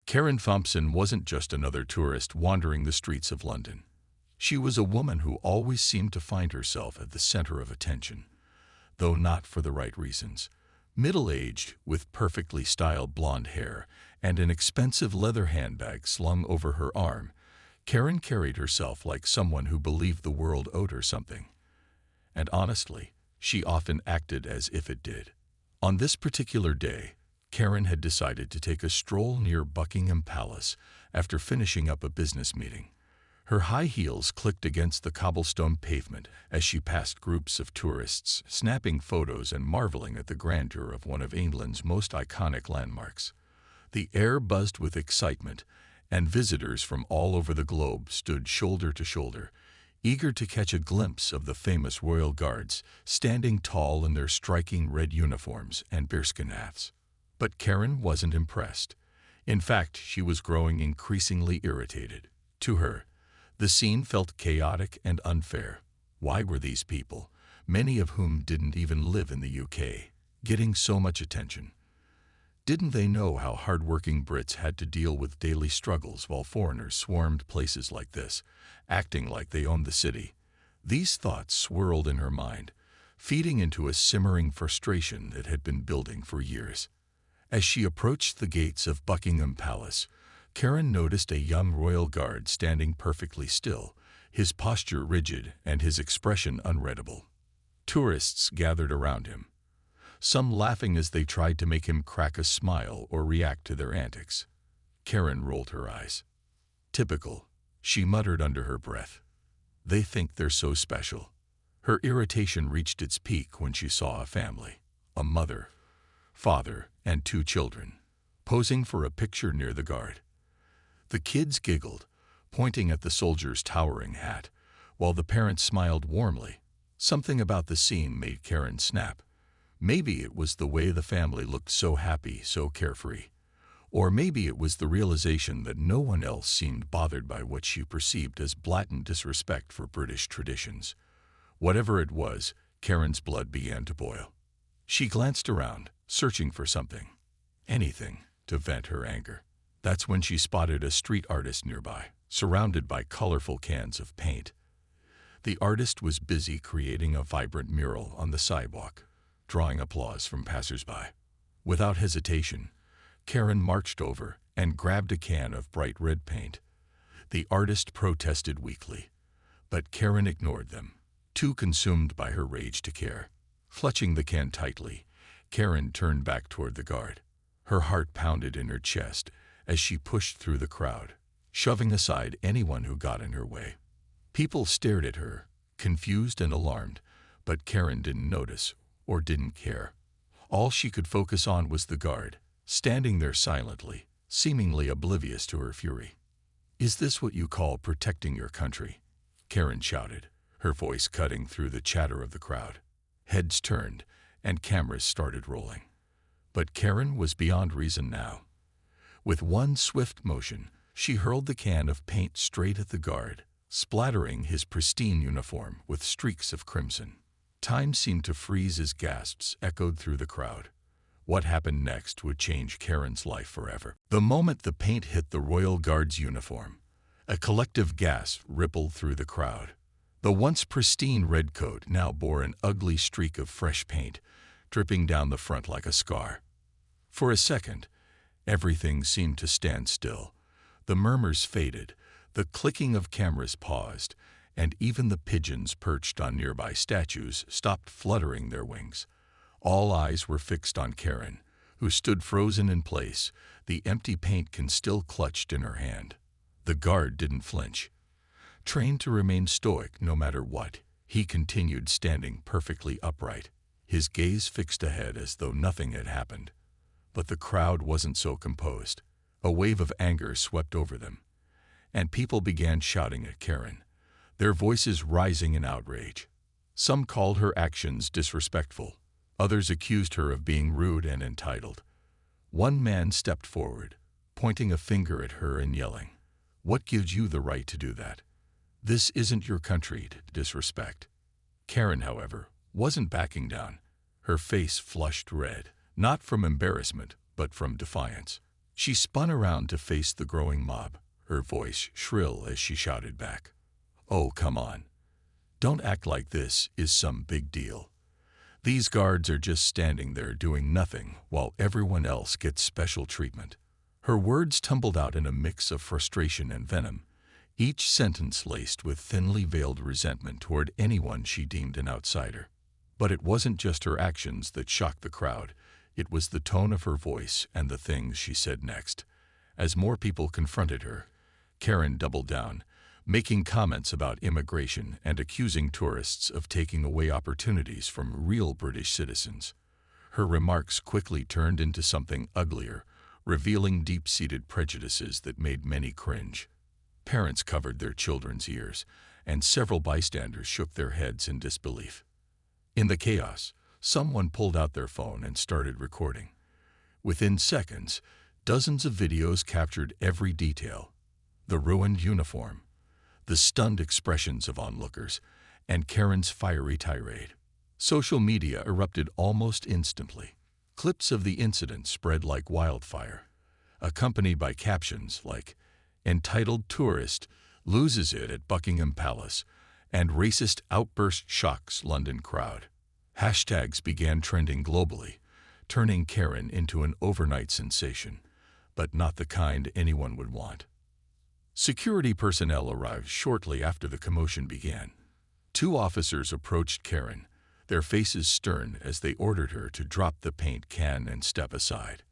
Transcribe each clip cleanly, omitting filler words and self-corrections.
Karen Thompson wasn't just another tourist wandering the streets of London. She was a woman who always seemed to find herself at the center of attention, though not for the right reasons. Middle-aged, with perfectly styled blonde hair and an expensive leather handbag slung over her arm, Karen carried herself like someone who believed the world owed her something. And honestly, she often acted as if it did. On this particular day, Karen had decided to take a stroll near Buckingham Palace after finishing up a business meeting. Her high heels clicked against the cobblestone pavement as she passed groups of tourists, snapping photos and marveling at the grandeur of one of England's most iconic landmarks. The air buzzed with excitement, and visitors from all over the globe stood shoulder to shoulder, eager to catch a glimpse of the famous royal guards, standing tall in their striking red uniforms and bearskin hats. But Karen wasn't impressed. In fact, she was growing increasingly irritated. To her, the scene felt chaotic and unfair. Why were these people, many of whom didn't even live in the UK, getting so much attention? Didn't they know how hardworking Brits had to deal with daily struggles while foreigners swarmed places like this, acting like they owned the city? These thoughts swirled in her mind, feeding into a simmering frustration that had been building for years. As she approached the gates of Buckingham Palace, Karen noticed a young royal guard standing perfectly still, his posture rigid and his expression unreadable. Tourists gathered around him, some laughing as they tried to make him crack a smile or react to their antics. Karen rolled her eyes. Typical, she muttered under her breath. They think they're so special. Her irritation reached its peak when she saw a family, a mother, father, and 2 children, posing for a picture near the guard. The kids giggled, pointing at the soldier's towering hat, while the parents smiled warmly. Something about the scene made Karen snap. Maybe it was the way the family looked so happy, so carefree. Or maybe it was the realization that no one else seemed bothered by what she perceived as blatant disrespect for British traditions. Whatever it was, Karen's blood began to boil. She glanced around, searching for something, anything, to vent her anger. That's when she spotted a street artist nearby, surrounded by colorful cans of paint. The artist was busy creating a vibrant mural on the sidewalk, drawing applause from passersby. Without hesitation, Karen marched over and grabbed a can of bright red paint. The artist protested weakly, but Karen ignored them, too consumed by her rage to care. Clutching the can tightly, Karen turned back toward the guard. Her heart pounded in her chest as she pushed through the crowd, shoving aside anyone who got in her way. People stared at her, confused and alarmed, but Karen didn't notice or didn't care. All she could focus on was the guard, standing there silently, seemingly oblivious to her fury. "Is this what you call protecting your country?" Karen shouted, her voice cutting through the chatter of the crowd. Heads turned, and cameras started rolling. But Karen was beyond reason now. With one swift motion, she hurled the can of paint straight at the guard, splattering his pristine uniform with streaks of crimson. Time seemed to freeze as gasps echoed through the crowd. What happened next would change Karen's life forever. The moment the paint hit the Royal Guard's uniform, a collective gasp rippled through the crowd. The once pristine red coat now bore an ugly streak of fresh paint, dripping down the front like a scar. For a second, everything seemed to stand still. The murmurs faded, the clicking of cameras paused, and even the pigeons perched on nearby statues stopped fluttering their wings. All eyes were fixed on Karen, who stood frozen in place, the empty paint can still clutched in her hand. The guard didn't flinch. Trained to remain stoic no matter what, he continued standing perfectly upright, his gaze fixed ahead as though nothing had happened. But the crowd wasn't so composed. A wave of anger swept over them, and people began shouting at Karen, their voices rising in outrage. Some called her actions disrespectful. Others accused her of being rude and entitled. One man stepped forward, pointing a finger at her and yelling, "What gives you the right to do that? This isn't your country to disrespect." Karen, however, wasn't backing down. Her face flushed red, not from embarrassment, but from defiance. She spun around to face the growing mob, her voice shrill as she shouted back, "Oh, come on. Don't act like this is some big deal. These guards are just standing there doing nothing while everyone else gets special treatment." Her words tumbled out in a mix of frustration and venom, each sentence laced with thinly veiled resentment toward anyone she deemed an outsider. But it wasn't just her actions that shocked the crowd. It was the tone of her voice and the things she said next. As more people confronted her, Karen doubled down, making comments about immigration and accusing tourists of taking away opportunities from real British citizens. Her remarks quickly turned into something uglier, revealing deep-seated prejudices that made many cringe. Parents covered their children's ears, and several bystanders shook their heads in disbelief. In the chaos, someone pulled out their phone and started recording. Within seconds, dozens of videos captured every detail: the ruined uniform, the stunned expressions of onlookers, and Karen's fiery tirade. Social media erupted almost instantly. Clips of the incident spread like wildfire, accompanied by captions like, "Entitled tourist loses it at Buckingham Palace," and "Racist outburst shocks London crowd." Hashtags began trending globally, turning Karen into an overnight sensation, but not the kind anyone would want. Security personnel arrived shortly after the commotion began. Two officers approached Karen, their faces stern as they ordered her to drop the paint can and step aside.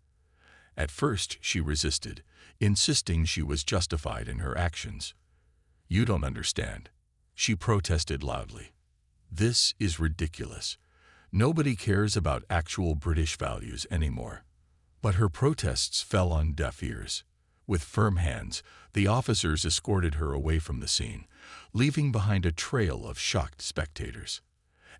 At first, she resisted, insisting she was justified in her actions. "You don't understand," she protested loudly. "This is ridiculous. Nobody cares about actual British values anymore." But her protests fell on deaf ears. With firm hands, the officers escorted her away from the scene, leaving behind a trail of shocked spectators.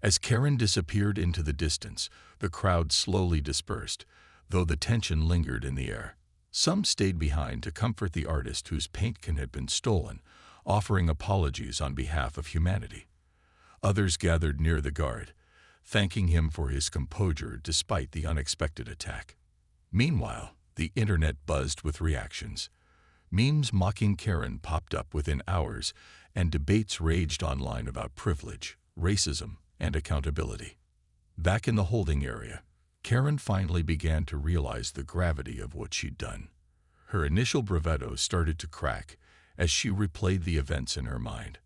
As Karen disappeared into the distance, the crowd slowly dispersed, though the tension lingered in the air. Some stayed behind to comfort the artist whose paint can had been stolen, offering apologies on behalf of humanity. Others gathered near the guard, thanking him for his composure despite the unexpected attack. Meanwhile, the internet buzzed with reactions. Memes mocking Karen popped up within hours, and debates raged online about privilege, racism, and accountability. Back in the holding area, Karen finally began to realize the gravity of what she'd done. Her initial bravado started to crack as she replayed the events in her mind.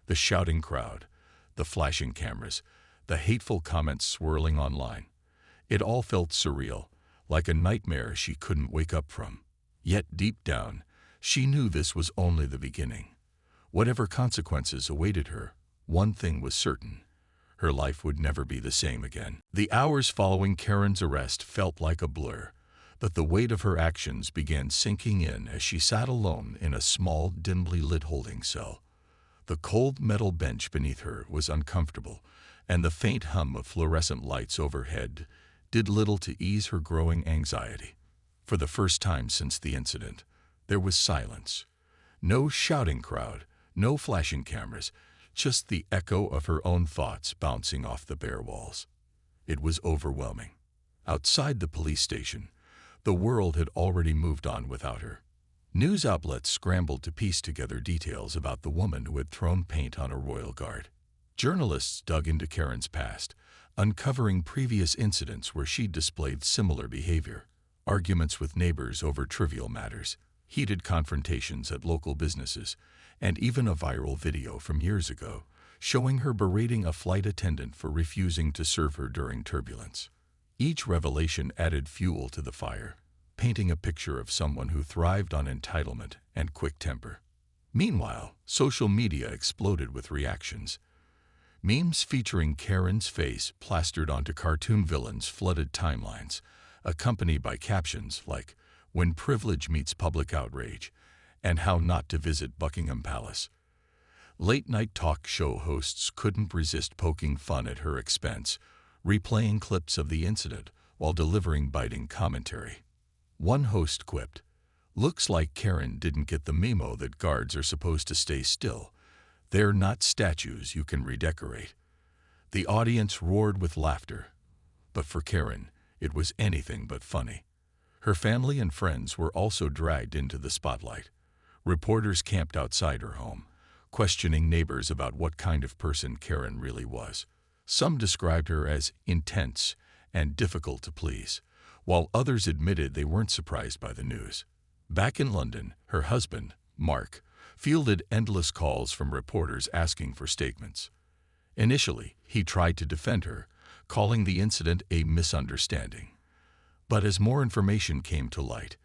The shouting crowd, the flashing cameras, the hateful comments swirling online. It all felt surreal, like a nightmare she couldn't wake up from. Yet deep down, she knew this was only the beginning. Whatever consequences awaited her, one thing was certain: her life would never be the same again. The hours following Karen's arrest felt like a blur, but the weight of her actions began sinking in as she sat alone in a small, dimly lit holding cell. The cold metal bench beneath her was uncomfortable, and the faint hum of fluorescent lights overhead did little to ease her growing anxiety. For the first time since the incident, there was silence. No shouting crowd, no flashing cameras, just the echo of her own thoughts bouncing off the bare walls. It was overwhelming. Outside the police station, the world had already moved on without her. News outlets scrambled to piece together details about the woman who had thrown paint on a royal guard. Journalists dug into Karen's past, uncovering previous incidents where she'd displayed similar behavior: arguments with neighbors over trivial matters, heated confrontations at local businesses, and even a viral video from years ago showing her berating a flight attendant for refusing to serve her during turbulence. Each revelation added fuel to the fire, painting a picture of someone who thrived on entitlement and quick temper. Meanwhile, social media exploded with reactions. Memes featuring Karen's face plastered onto cartoon villains flooded timelines, accompanied by captions like, "When privilege meets public outrage," and "How not to visit Buckingham Palace." Late-night talk show hosts couldn't resist poking fun at her expense, replaying clips of the incident while delivering biting commentary. One host quipped, "Looks like Karen didn't get the memo that guards are supposed to stay still. They're not statues you can redecorate." The audience roared with laughter, but for Karen, it was anything but funny. Her family and friends were also dragged into the spotlight. Reporters camped outside her home, questioning neighbors about what kind of person Karen really was. Some described her as intense and difficult to please, while others admitted they weren't surprised by the news. Back in London, her husband, Mark, fielded endless calls from reporters asking for statements. Initially, he tried to defend her, calling the incident a misunderstanding. But as more information came to light,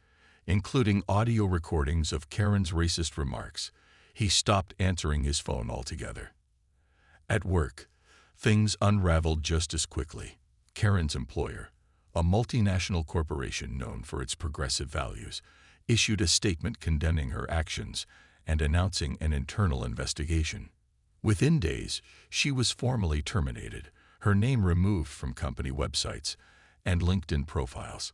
including audio recordings of Karen's racist remarks, he stopped answering his phone altogether. At work, things unraveled just as quickly. Karen's employer, a multinational corporation known for its progressive values, issued a statement condemning her actions and announcing an internal investigation. Within days, she was formally terminated, her name removed from company websites and LinkedIn profiles.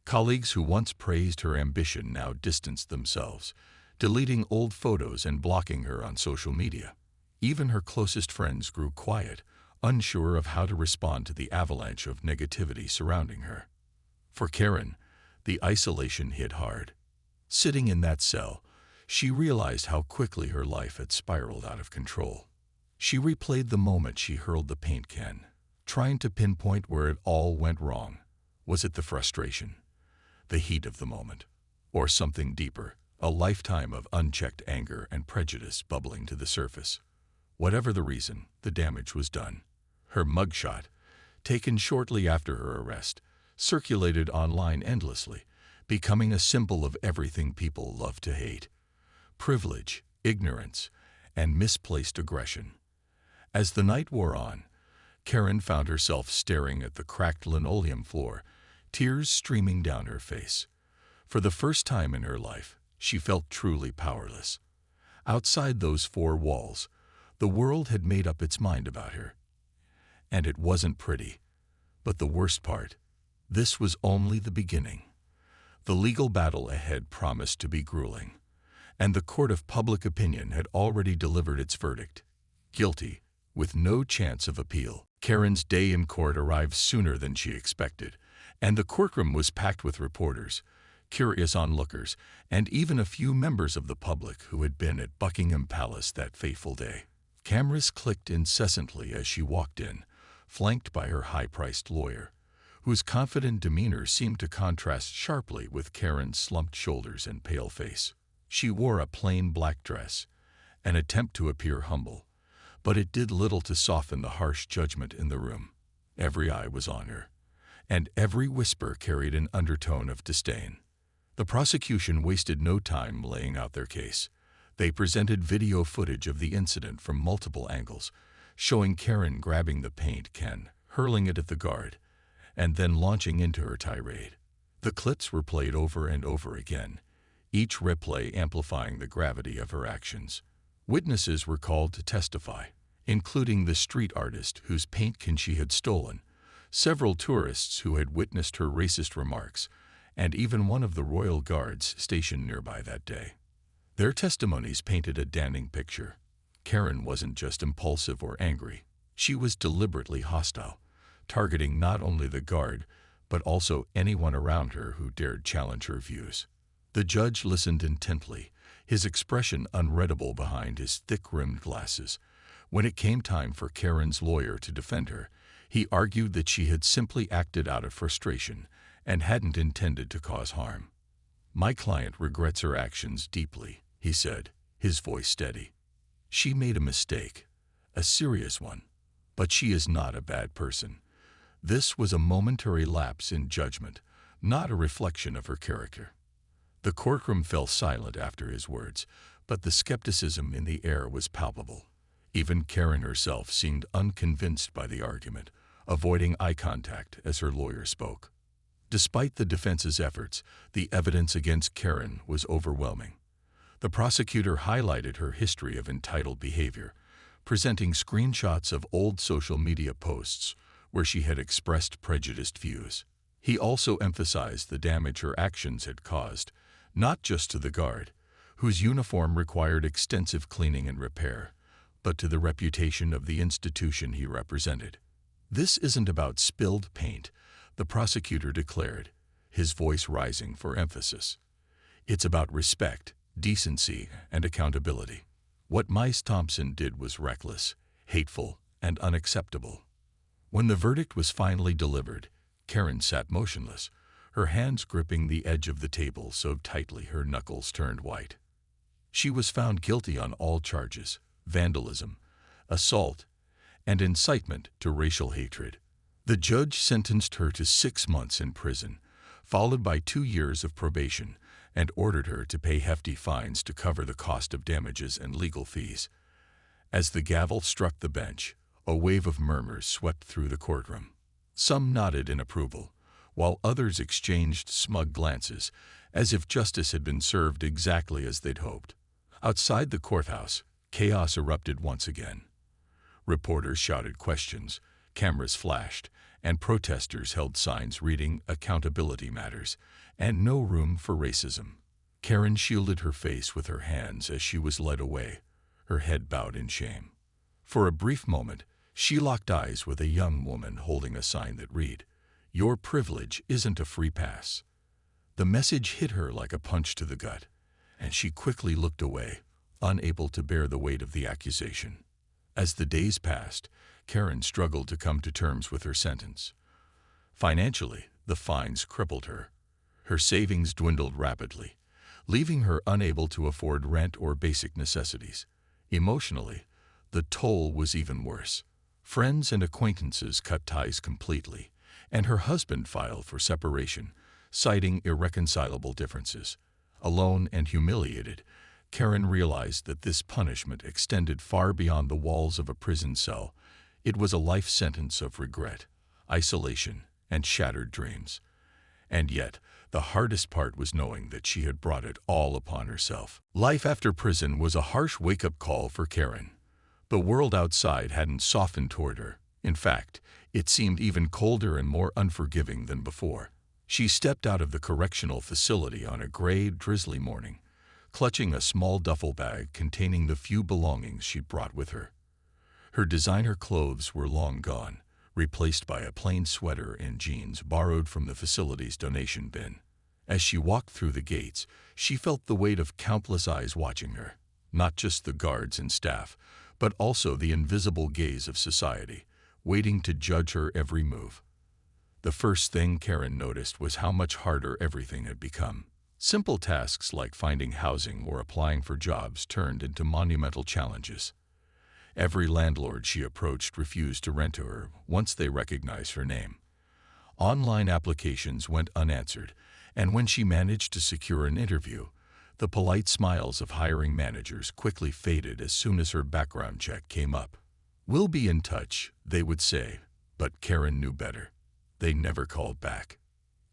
Colleagues who once praised her ambition now distanced themselves, deleting old photos and blocking her on social media. Even her closest friends grew quiet, unsure of how to respond to the avalanche of negativity surrounding her. For Karen, the isolation hit hard. Sitting in that cell, she realized how quickly her life had spiraled out of control. She replayed the moment she hurled the paint can, trying to pinpoint where it all went wrong. Was it the frustration, the heat of the moment, or something deeper, a lifetime of unchecked anger and prejudice bubbling to the surface? Whatever the reason, the damage was done. Her mugshot, taken shortly after her arrest, circulated online endlessly, becoming a symbol of everything people love to hate: privilege, ignorance, and misplaced aggression. As the night wore on, Karen found herself staring at the cracked linoleum floor, tears streaming down her face. For the first time in her life, she felt truly powerless. Outside those four walls, the world had made up its mind about her. And it wasn't pretty. But the worst part, this was only the beginning. The legal battle ahead promised to be grueling, and the court of public opinion had already delivered its verdict: guilty, with no chance of appeal. Karen's day in court arrived sooner than she expected, and the courtroom was packed with reporters, curious onlookers, and even a few members of the public who had been at Buckingham Palace that fateful day. Cameras clicked incessantly as she walked in, flanked by her high-priced lawyer, whose confident demeanor seemed to contrast sharply with Karen's slumped shoulders and pale face. She wore a plain black dress, an attempt to appear humble, but it did little to soften the harsh judgment in the room. Every eye was on her, and every whisper carried an undertone of disdain. The prosecution wasted no time laying out their case. They presented video footage of the incident from multiple angles, showing Karen grabbing the paint can, hurling it at the guard, and then launching into her tirade. The clips were played over and over again, each replay amplifying the gravity of her actions. Witnesses were called to testify, including the street artist whose paint can she had stolen, several tourists who had witnessed her racist remarks, and even one of the royal guards stationed nearby that day. Their testimonies painted a damning picture. Karen wasn't just impulsive or angry. She was deliberately hostile, targeting not only the guard, but also anyone around her who dared challenge her views. The judge listened intently, his expression unreadable behind his thick-rimmed glasses. When it came time for Karen's lawyer to defend her, he argued that she had simply acted out of frustration and hadn't intended to cause harm. "My client regrets her actions deeply," he said, his voice steady. "She made a mistake, a serious one, but she is not a bad person. This was a momentary lapse in judgment, not a reflection of her character." The courtroom fell silent after his words, but the skepticism in the air was palpable. Even Karen herself seemed unconvinced by the argument, avoiding eye contact as her lawyer spoke. Despite the defense's efforts, the evidence against Karen was overwhelming. The prosecutor highlighted her history of entitled behavior, presenting screenshots of old social media posts where she had expressed prejudiced views. He also emphasized the damage her actions had caused, not just to the guard, whose uniform required extensive cleaning and repair, but to the reputation of the institution he represented. "This isn't about spilled paint," the prosecutor declared, his voice rising for emphasis. "It's about respect, decency, and accountability. What Mice Thompson did was reckless, hateful, and unacceptable." When the verdict was finally delivered, Karen sat motionless, her hands gripping the edge of the table so tightly her knuckles turned white. She was found guilty on all charges: vandalism, assault, and incitement to racial hatred. The judge sentenced her to 6 months in prison, followed by 2 years of probation, and ordered her to pay hefty fines to cover the cost of damages and legal fees. As the gavel struck the bench, a wave of murmurs swept through the courtroom. Some nodded in approval, while others exchanged smug glances, as if justice had been served exactly as they'd hoped. Outside the courthouse, chaos erupted once again. Reporters shouted questions, cameras flashed, and protesters held signs reading "Accountability Matters" and "No Room for Racism." Karen shielded her face with her hands as she was led away, her head bowed in shame. For a brief moment, she locked eyes with a young woman holding a sign that read, "Your privilege isn't a free pass." The message hit her like a punch to the gut, and she quickly looked away, unable to bear the weight of the accusation. As the days passed, Karen struggled to come to terms with her sentence. Financially, the fines crippled her. Her savings dwindled rapidly, leaving her unable to afford rent or basic necessities. Emotionally, the toll was even worse. Friends and acquaintances cut ties completely, and her husband filed for separation, citing irreconcilable differences. Alone and humiliated, Karen realized that this punishment extended far beyond the walls of a prison cell. It was a life sentence of regret, isolation, and shattered dreams. And yet, the hardest part was knowing that she had brought it all upon herself. Life after prison was a harsh wake-up call for Karen. The world outside hadn't softened toward her. In fact, it seemed even colder and more unforgiving than before. She stepped out of the correctional facility on a gray, drizzly morning, clutching a small duffel bag containing the few belongings she'd brought with her. Her designer clothes were long gone, replaced by a plain sweater and jeans borrowed from the facility's donation bin. As she walked through the gates, she felt the weight of countless eyes watching her, not just the guards and staff, but also the invisible gaze of society, waiting to judge her every move. The first thing Karen noticed was how much harder everything had become. Simple tasks like finding housing or applying for jobs turned into monumental challenges. Every landlord she approached refused to rent to her once they recognized her name. Online applications went unanswered, and when she managed to secure an interview, the polite smiles of hiring managers quickly faded as soon as her background check came up. "We'll be in touch," they would say, but Karen knew better. They never called back.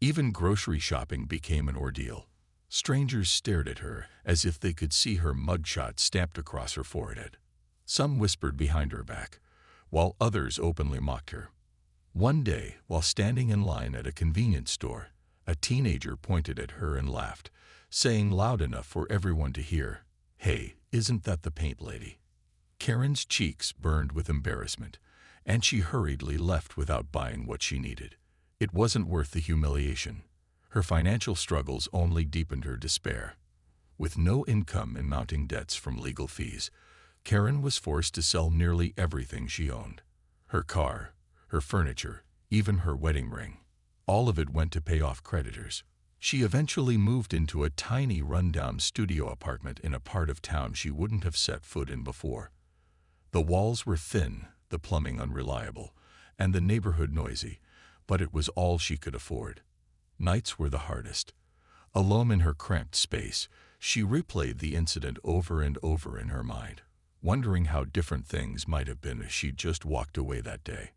Even grocery shopping became an ordeal. Strangers stared at her as if they could see her mugshot stamped across her forehead. Some whispered behind her back, while others openly mocked her. One day, while standing in line at a convenience store, a teenager pointed at her and laughed, saying loud enough for everyone to hear, "Hey, isn't that the paint lady?" Karen's cheeks burned with embarrassment, and she hurriedly left without buying what she needed. It wasn't worth the humiliation. Her financial struggles only deepened her despair. With no income and mounting debts from legal fees, Karen was forced to sell nearly everything she owned. Her car, her furniture, even her wedding ring. All of it went to pay off creditors. She eventually moved into a tiny rundown studio apartment in a part of town she wouldn't have set foot in before. The walls were thin, the plumbing unreliable, and the neighborhood noisy, but it was all she could afford. Nights were the hardest. Alone in her cramped space, she replayed the incident over and over in her mind, wondering how different things might have been if she'd just walked away that day.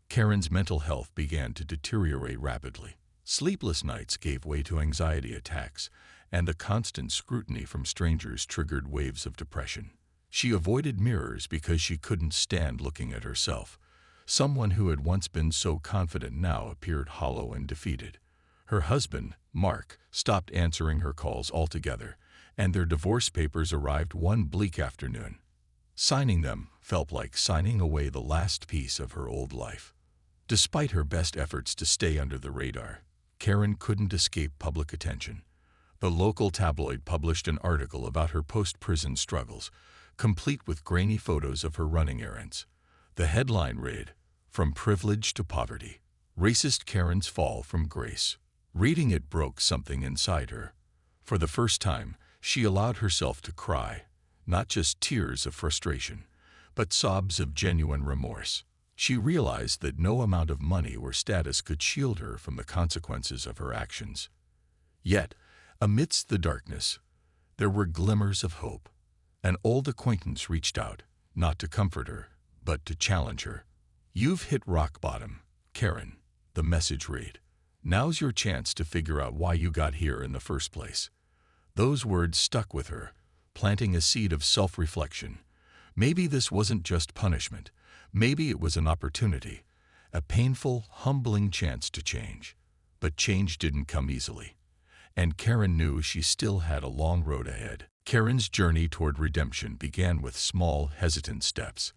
Karen's mental health began to deteriorate rapidly. Sleepless nights gave way to anxiety attacks, and the constant scrutiny from strangers triggered waves of depression. She avoided mirrors because she couldn't stand looking at herself. Someone who had once been so confident now appeared hollow and defeated. Her husband, Mark, stopped answering her calls altogether, and their divorce papers arrived one bleak afternoon. Signing them felt like signing away the last piece of her old life. Despite her best efforts to stay under the radar, Karen couldn't escape public attention. The local tabloid published an article about her post-prison struggles, complete with grainy photos of her running errands. The headline read, "From Privilege to Poverty, Racist Karen's Fall from Grace." Reading it broke something inside her. For the first time, she allowed herself to cry, not just tears of frustration, but sobs of genuine remorse. She realized that no amount of money or status could shield her from the consequences of her actions. Yet, amidst the darkness, there were glimmers of hope. An old acquaintance reached out, not to comfort her, but to challenge her. "You've hit rock bottom, Karen," the message read. "Now's your chance to figure out why you got here in the first place." Those words stuck with her, planting a seed of self-reflection. Maybe this wasn't just punishment. Maybe it was an opportunity, a painful, humbling chance to change. But change didn't come easily. And Karen knew she still had a long road ahead. Karen's journey toward redemption began with small, hesitant steps.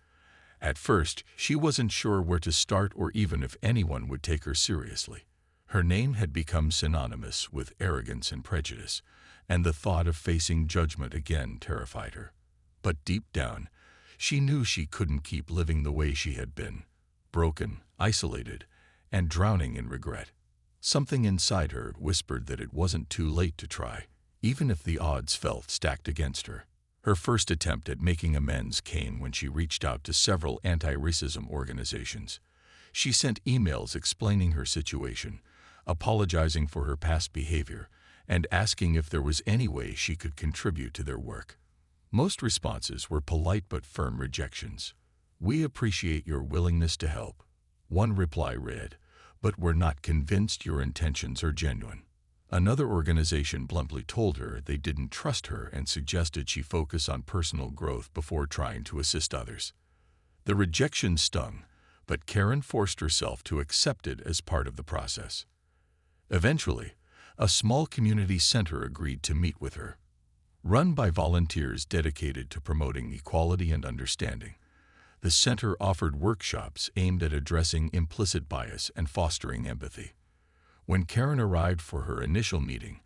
At first, she wasn't sure where to start or even if anyone would take her seriously. Her name had become synonymous with arrogance and prejudice, and the thought of facing judgment again terrified her. But deep down, she knew she couldn't keep living the way she had been, broken, isolated, and drowning in regret. Something inside her whispered that it wasn't too late to try, even if the odds felt stacked against her. Her first attempt at making amends came when she reached out to several anti-racism organizations. She sent emails explaining her situation, apologizing for her past behavior, and asking if there was any way she could contribute to their work. Most responses were polite but firm rejections. "We appreciate your willingness to help," one reply read, "but we're not convinced your intentions are genuine." Another organization bluntly told her they didn't trust her and suggested she focus on personal growth before trying to assist others. The rejection stung, but Karen forced herself to accept it as part of the process. Eventually, a small community center agreed to meet with her. Run by volunteers dedicated to promoting equality and understanding, the center offered workshops aimed at addressing implicit bias and fostering empathy. When Karen arrived for her initial meeting,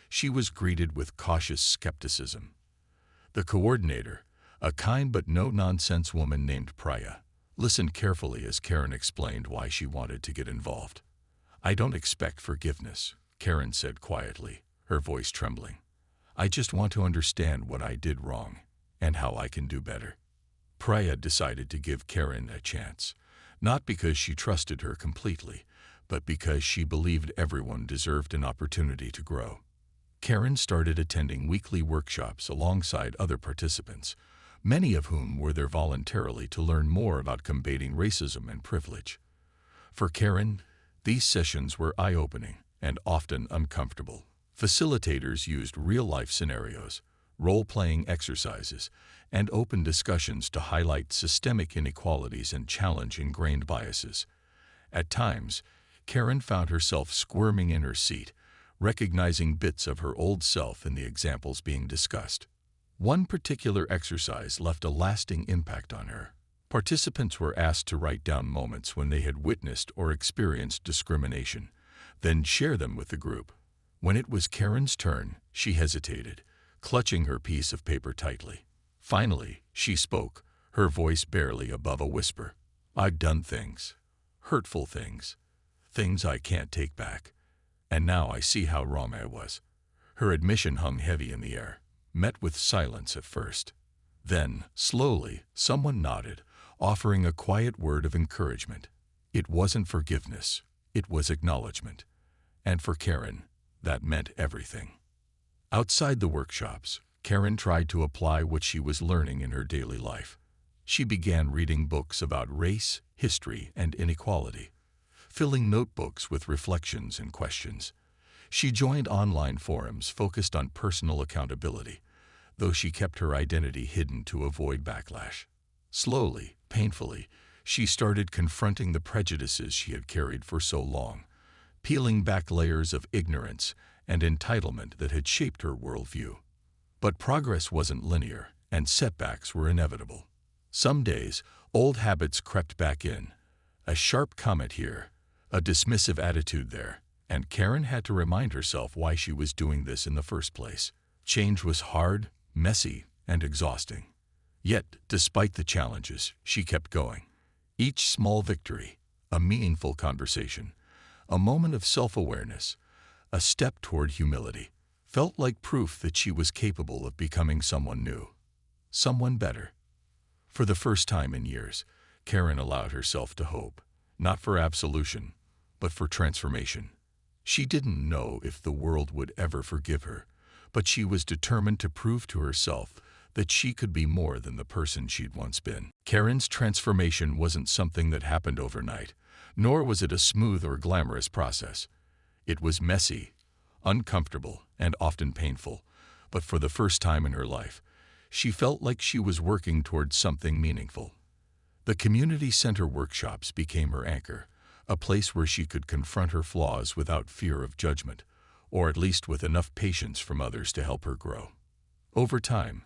she was greeted with cautious skepticism. The coordinator, a kind but no-nonsense woman named Priya, listened carefully as Karen explained why she wanted to get involved. "I don't expect forgiveness," Karen said quietly, her voice trembling. "I just want to understand what I did wrong and how I can do better." Priya decided to give Karen a chance, not because she trusted her completely, but because she believed everyone deserved an opportunity to grow. Karen started attending weekly workshops alongside other participants, many of whom were there voluntarily to learn more about combating racism and privilege. For Karen, these sessions were eye-opening and often uncomfortable. Facilitators used real-life scenarios, role-playing exercises, and open discussions to highlight systemic inequalities and challenge ingrained biases. At times, Karen found herself squirming in her seat, recognizing bits of her old self in the examples being discussed. One particular exercise left a lasting impact on her. Participants were asked to write down moments when they had witnessed or experienced discrimination, then share them with the group. When it was Karen's turn, she hesitated, clutching her piece of paper tightly. Finally, she spoke, her voice barely above a whisper. "I've done things, hurtful things, things I can't take back. And now I see how wrong I was." Her admission hung heavy in the air, met with silence at first. Then, slowly, someone nodded, offering a quiet word of encouragement. It wasn't forgiveness, it was acknowledgement. And for Karen, that meant everything. Outside the workshops, Karen tried to apply what she was learning in her daily life. She began reading books about race, history, and inequality, filling notebooks with reflections and questions. She joined online forums focused on personal accountability, though she kept her identity hidden to avoid backlash. Slowly, painfully, she started confronting the prejudices she had carried for so long, peeling back layers of ignorance and entitlement that had shaped her worldview. But progress wasn't linear, and setbacks were inevitable. Some days, old habits crept back in, a sharp comment here, a dismissive attitude there, and Karen had to remind herself why she was doing this in the first place. Change was hard, messy, and exhausting. Yet, despite the challenges, she kept going. Each small victory, a meaningful conversation, a moment of self-awareness, a step toward humility, felt like proof that she was capable of becoming someone new, someone better. For the first time in years, Karen allowed herself to hope, not for absolution, but for transformation. She didn't know if the world would ever forgive her, but she was determined to prove to herself that she could be more than the person she'd once been. Karen's transformation wasn't something that happened overnight, nor was it a smooth or glamorous process. It was messy, uncomfortable, and often painful, but for the first time in her life, she felt like she was working towards something meaningful. The community center workshops became her anchor, a place where she could confront her flaws without fear of judgment, or at least with enough patience from others to help her grow. Over time,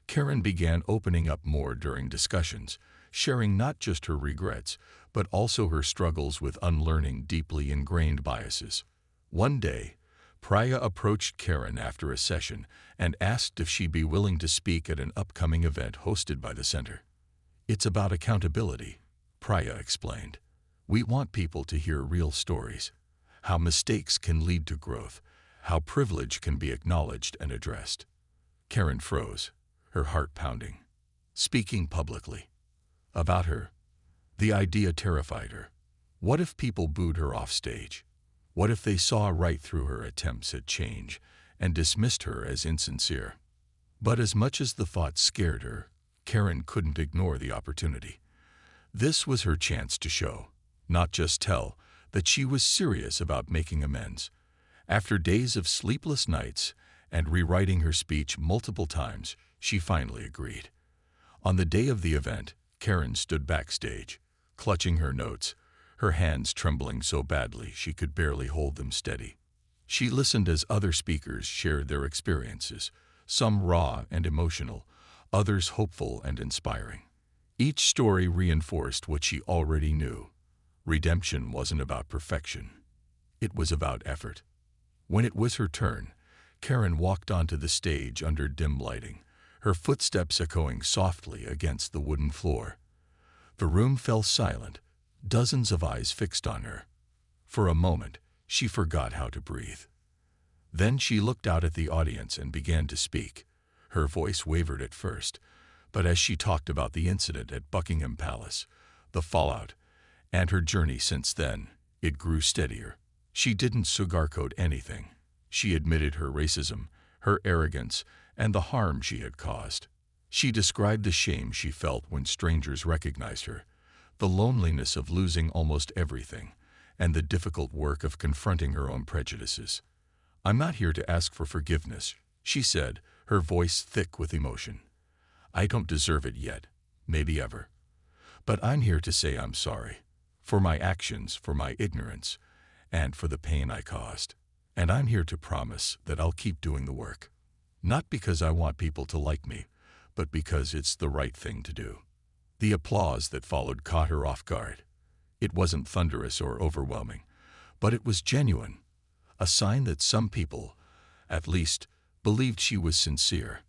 Karen began opening up more during discussions, sharing not just her regrets, but also her struggles with unlearning deeply ingrained biases. One day, Priya approached Karen after a session and asked if she'd be willing to speak at an upcoming event hosted by the center. "It's about accountability," Priya explained. "We want people to hear real stories, how mistakes can lead to growth, how privilege can be acknowledged and addressed." Karen froze, her heart pounding. Speaking publicly about her, the idea terrified her. What if people booed her off stage? What if they saw right through her attempts at change and dismissed her as insincere? But as much as the thought scared her, Karen couldn't ignore the opportunity. This was her chance to show, not just tell, that she was serious about making amends. After days of sleepless nights and rewriting her speech multiple times, she finally agreed. On the day of the event, Karen stood backstage, clutching her notes, her hands trembling so badly she could barely hold them steady. She listened as other speakers shared their experiences, some raw and emotional, others hopeful and inspiring. Each story reinforced what she already knew. Redemption wasn't about perfection. It was about effort. When it was her turn, Karen walked onto the stage under dim lighting, her footsteps echoing softly against the wooden floor. The room fell silent, dozens of eyes fixed on her. For a moment, she forgot how to breathe. Then she looked out at the audience and began to speak. Her voice wavered at first, but as she talked about the incident at Buckingham Palace, the fallout, and her journey since then, it grew steadier. She didn't sugarcoat anything. She admitted her racism, her arrogance, and the harm she had caused. She described the shame she felt when strangers recognized her, the loneliness of losing almost everything, and the difficult work of confronting her own prejudices. "I'm not here to ask for forgiveness," she said, her voice thick with emotion. "I don't deserve it yet, maybe ever. But I'm here to say I'm sorry, for my actions, for my ignorance, and for the pain I caused. And I'm here to promise that I'll keep doing the work. Not because I want people to like me, but because it's the right thing to do." The applause that followed caught her off guard. It wasn't thunderous or overwhelming, but it was genuine, a sign that some people, at least, believed she was sincere.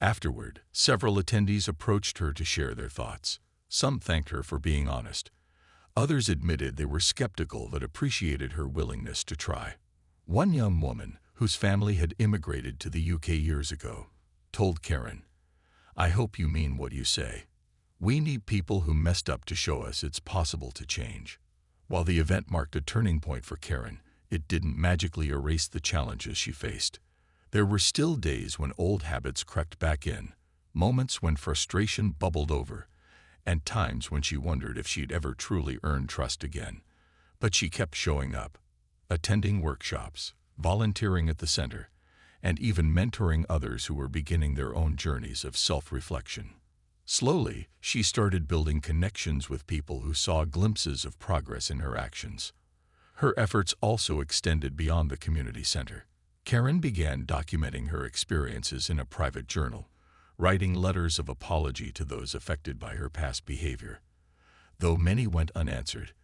Afterward, several attendees approached her to share their thoughts. Some thanked her for being honest. Others admitted they were skeptical but appreciated her willingness to try. One young woman, whose family had immigrated to the UK years ago, told Karen, "I hope you mean what you say. We need people who messed up to show us it's possible to change." While the event marked a turning point for Karen, it didn't magically erase the challenges she faced. There were still days when old habits crept back in, moments when frustration bubbled over, and times when she wondered if she'd ever truly earn trust again. But she kept showing up, attending workshops, volunteering at the center, and even mentoring others who were beginning their own journeys of self-reflection. Slowly, she started building connections with people who saw glimpses of progress in her actions. Her efforts also extended beyond the community center. Karen began documenting her experiences in a private journal, writing letters of apology to those affected by her past behavior. Though many went unanswered,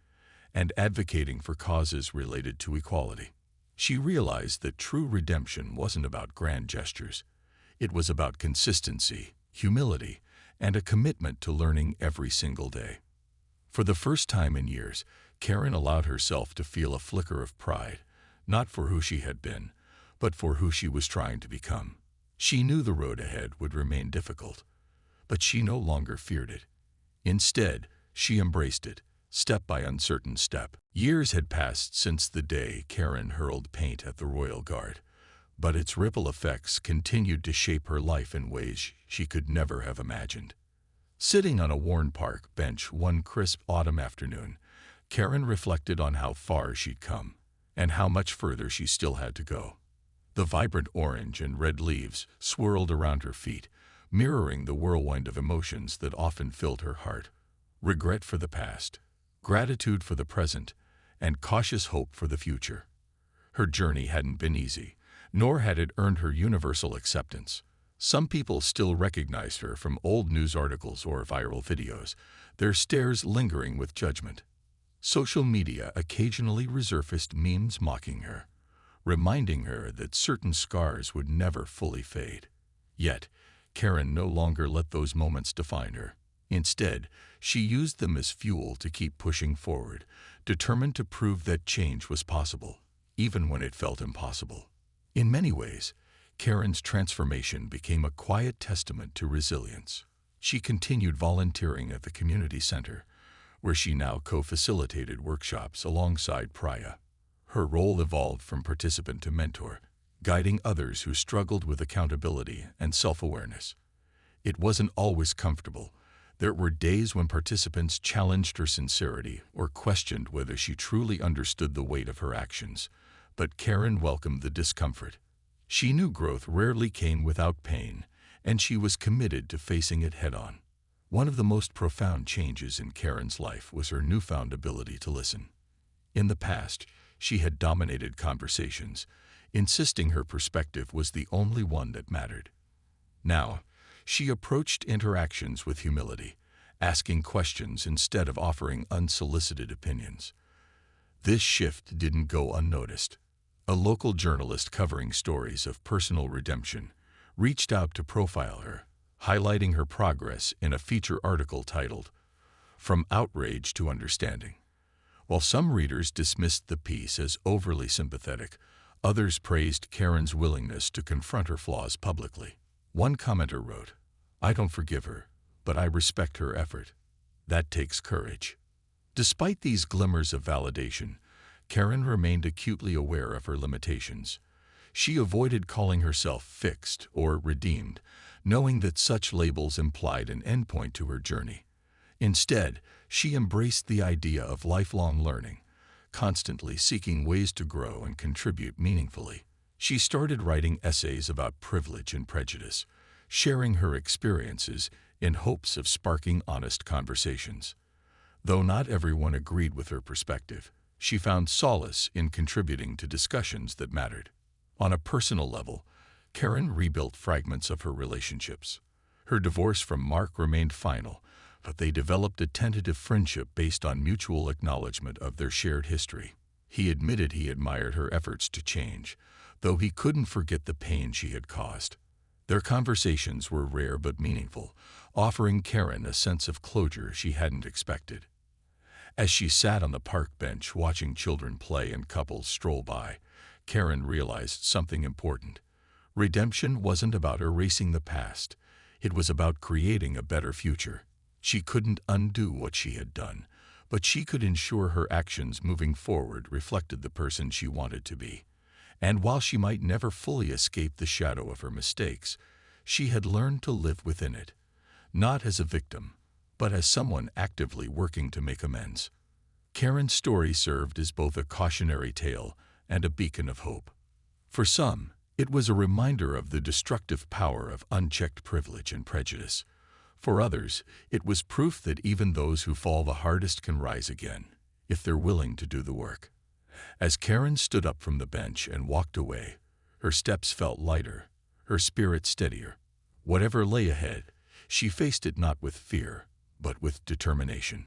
and advocating for causes related to equality. She realized that true redemption wasn't about grand gestures. It was about consistency, humility, and a commitment to learning every single day. For the first time in years, Karen allowed herself to feel a flicker of pride, not for who she had been, but for who she was trying to become. She knew the road ahead would remain difficult, but she no longer feared it. Instead, she embraced it, step by uncertain step. Years had passed since the day Karen hurled paint at the Royal Guard, but its ripple effects continued to shape her life in ways she could never have imagined. Sitting on a worn park bench one crisp autumn afternoon, Karen reflected on how far she'd come and how much further she still had to go. The vibrant orange and red leaves swirled around her feet, mirroring the whirlwind of emotions that often filled her heart: regret for the past, gratitude for the present, and cautious hope for the future. Her journey hadn't been easy, nor had it earned her universal acceptance. Some people still recognized her from old news articles or viral videos, their stares lingering with judgment. Social media occasionally resurfaced memes mocking her, reminding her that certain scars would never fully fade. Yet, Karen no longer let those moments define her. Instead, she used them as fuel to keep pushing forward, determined to prove that change was possible, even when it felt impossible. In many ways, Karen's transformation became a quiet testament to resilience. She continued volunteering at the community center, where she now co-facilitated workshops alongside Priya. Her role evolved from participant to mentor, guiding others who struggled with accountability and self-awareness. It wasn't always comfortable. There were days when participants challenged her sincerity or questioned whether she truly understood the weight of her actions, but Karen welcomed the discomfort. She knew growth rarely came without pain, and she was committed to facing it head-on. One of the most profound changes in Karen's life was her newfound ability to listen. In the past, she had dominated conversations, insisting her perspective was the only one that mattered. Now, she approached interactions with humility, asking questions instead of offering unsolicited opinions. This shift didn't go unnoticed. A local journalist covering stories of personal redemption reached out to profile her, highlighting her progress in a feature article titled, "From Outrage to Understanding." While some readers dismissed the piece as overly sympathetic, others praised Karen's willingness to confront her flaws publicly. One commenter wrote, "I don't forgive her, but I respect her effort. That takes courage." Despite these glimmers of validation, Karen remained acutely aware of her limitations. She avoided calling herself fixed or redeemed, knowing that such labels implied an endpoint to her journey. Instead, she embraced the idea of lifelong learning, constantly seeking ways to grow and contribute meaningfully. She started writing essays about privilege and prejudice, sharing her experiences in hopes of sparking honest conversations. Though not everyone agreed with her perspective, she found solace in contributing to discussions that mattered. On a personal level, Karen rebuilt fragments of her relationships. Her divorce from Mark remained final, but they developed a tentative friendship based on mutual acknowledgement of their shared history. He admitted he admired her efforts to change, though he couldn't forget the pain she had caused. Their conversations were rare but meaningful, offering Karen a sense of closure she hadn't expected. As she sat on the park bench watching children play and couples stroll by, Karen realized something important. Redemption wasn't about erasing the past. It was about creating a better future. She couldn't undo what she had done, but she could ensure her actions moving forward reflected the person she wanted to be. And while she might never fully escape the shadow of her mistakes, she had learned to live within it, not as a victim, but as someone actively working to make amends. Karen's story served as both a cautionary tale and a beacon of hope. For some, it was a reminder of the destructive power of unchecked privilege and prejudice. For others, it was proof that even those who fall the hardest can rise again, if they're willing to do the work. As Karen stood up from the bench and walked away, her steps felt lighter, her spirit steadier. Whatever lay ahead, she faced it not with fear, but with determination.